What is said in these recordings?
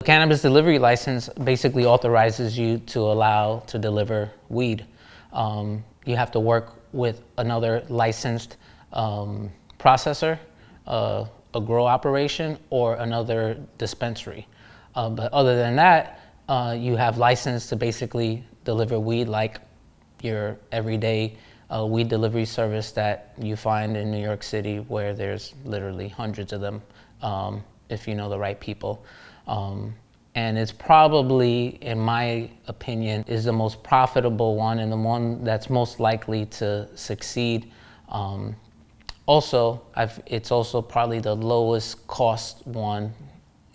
The cannabis delivery license basically authorizes you to allow to deliver weed. You have to work with another licensed processor, a grow operation, or another dispensary. But other than that, you have license to basically deliver weed like your everyday weed delivery service that you find in New York City, where there's literally hundreds of them if you know the right people. And it's probably, in my opinion, is the most profitable one and the one that's most likely to succeed. It's also probably the lowest cost one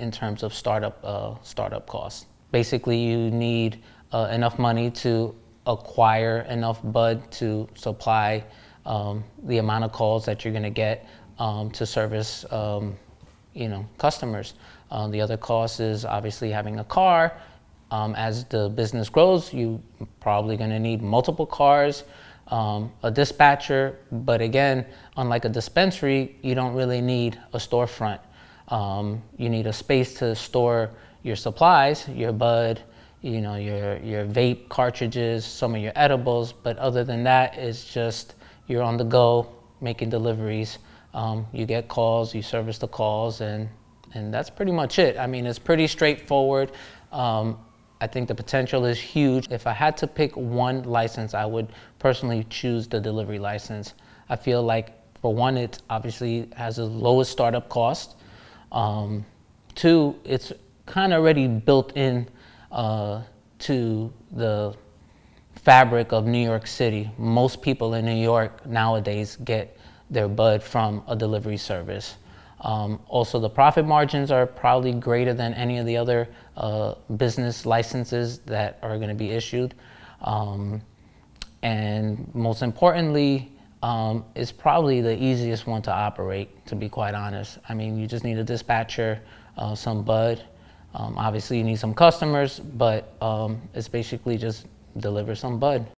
in terms of startup costs. Basically, you need enough money to acquire enough bud to supply the amount of calls that you're going to get to service customers. The other cost is obviously having a car. As the business grows, you're probably going to need multiple cars, a dispatcher, but again, unlike a dispensary, you don't really need a storefront. You need a space to store your supplies, your bud, your vape cartridges, some of your edibles, but other than that, it's just you're on the go making deliveries. You get calls, you service the calls, and that's pretty much it. I mean, it's pretty straightforward. I think the potential is huge. If I had to pick one license, I would personally choose the delivery license. I feel like, for one, it obviously has the lowest startup cost. Two, it's kind of already built in to the fabric of New York City. Most people in New York nowadays get their bud from a delivery service. Also, the profit margins are probably greater than any of the other business licenses that are going to be issued. And most importantly, it's probably the easiest one to operate, to be quite honest. I mean, you just need a dispatcher, some bud. Obviously, you need some customers, but it's basically just deliver some bud.